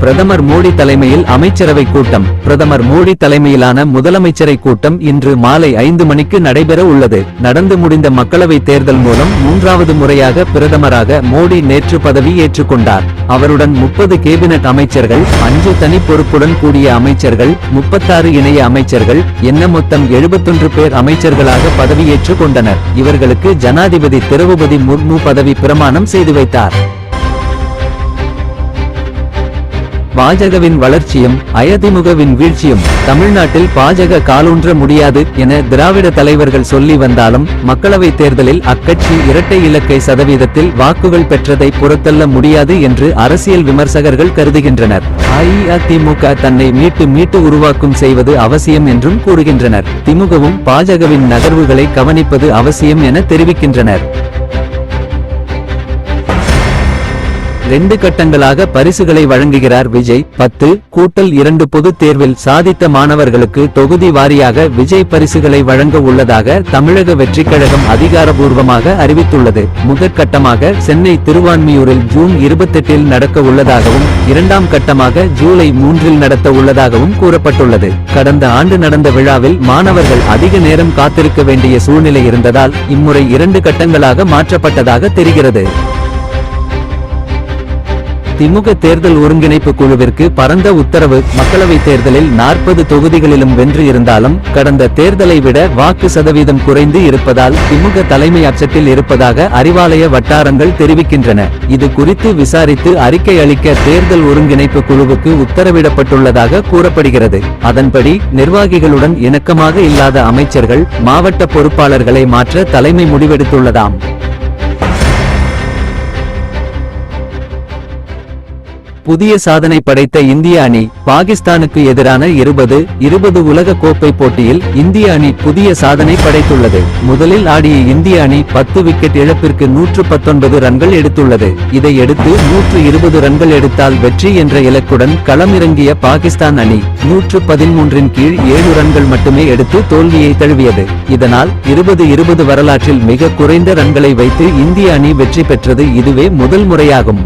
பிரதமர் மோடி தலைமையில் அமைச்சரவை கூட்டம். பிரதமர் மோடி தலைமையிலான முதலமைச்சரை கூட்டம் இன்று மாலை 5 மணிக்கு நடைபெற உள்ளது. நடந்து முடிந்த மக்களவை தேர்தல் மூலம் 3வது முறையாக பிரதமராக மோடி நேற்று பதவி ஏற்றுக்கொண்டார். அவருடன் 30 கேபினட் அமைச்சர்கள், 5 தனி பொறுப்புடன் கூடிய அமைச்சர்கள், 36 இணைய அமைச்சர்கள் என்ன மொத்தம் 71 பேர் அமைச்சர்களாக பதவியேற்றுக் கொண்டனர். இவர்களுக்கு ஜனாதிபதி திரௌபதி முர்மு பதவி பிரமாணம் செய்து வைத்தார். பாஜகவின் வளர்ச்சியும் அதிமுகவின் வீழ்ச்சியும். தமிழ்நாட்டில் பாஜக காலூன்ற முடியாது என திராவிட தலைவர்கள் சொல்லி வந்தாலும் மக்களவை தேர்தலில் அக்கட்சி இரட்டை இலக்கை சதவீதத்தில் வாக்குகள் பெற்றதை புறத்தள்ள முடியாது என்று அரசியல் விமர்சகர்கள் கருதுகின்றனர். அதிமுக தன்னை மீட்டு உருவாக்கும் செய்வது அவசியம் என்றும் கூறுகின்றனர். திமுகவும் பாஜகவின் நகர்வுகளை கவனிப்பது அவசியம் என தெரிவிக்கின்றனர். 2 கட்டங்களாக பரிசுகளை வழங்குகிறார் விஜய். 10+2 பொதுத் தேர்வில் சாதித்த மாணவர்களுக்கு தொகுதி வாரியாக விஜய் பரிசுகளை வழங்க உள்ளதாக தமிழக வெற்றிக் கழகம் அதிகாரபூர்வமாக அறிவித்துள்ளது. முதற்கட்டமாக சென்னை திருவான்மியூரில் ஜூன் 28இல் நடக்க உள்ளதாகவும் 2ஆம் கட்டமாக ஜூலை 3இல் நடத்த உள்ளதாகவும் கூறப்பட்டுள்ளது. கடந்த ஆண்டு நடந்த விழாவில் மாணவர்கள் அதிக நேரம் காத்திருக்க வேண்டிய சூழ்நிலை இருந்ததால் இம்முறை 2 கட்டங்களாக மாற்றப்பட்டதாக தெரிகிறது. திமுக தேர்தல் ஒருங்கிணைப்பு குழுவிற்கு பரந்த உத்தரவு. மக்களவை தேர்தலில் 40 தொகுதிகளிலும் வென்று இருந்தாலும் கடந்த தேர்தலை விட வாக்கு சதவீதம் குறைந்து இருப்பதால் திமுக தலைமை அச்சத்தில் இருப்பதாக அறிவாலய வட்டாரங்கள் தெரிவிக்கின்றன. இது குறித்து விசாரித்து அறிக்கை அளிக்க தேர்தல் ஒருங்கிணைப்பு குழுவுக்கு உத்தரவிடப்பட்டுள்ளதாக கூறப்படுகிறது. அதன்படி நிர்வாகிகளுடன் இணக்கமாக இல்லாத அமைச்சர்கள், மாவட்ட பொறுப்பாளர்களை மாற்ற தலைமை முடிவெடுத்துள்ளதாம். புதிய சாதனை படைத்த இந்திய அணி. பாகிஸ்தானுக்கு எதிரான 2020 உலக கோப்பை போட்டியில் இந்திய அணி புதிய சாதனை படைத்துள்ளது. முதலில் ஆடிய இந்திய அணி 10 விக்கெட் இழப்பிற்கு 119 ரன்கள் எடுத்துள்ளது. இதையடுத்து 120 ரன்கள் எடுத்தால் வெற்றி என்ற இலக்குடன் களமிறங்கிய பாகிஸ்தான் அணி 113 கீழ் 7 ரன்கள் மட்டுமே எடுத்து தோல்வியை தழுவியது. இதனால் 2020 வரலாற்றில் மிக குறைந்த ரன்களை வைத்து இந்திய அணி வெற்றி பெற்றது இதுவே முதல் முறையாகும்.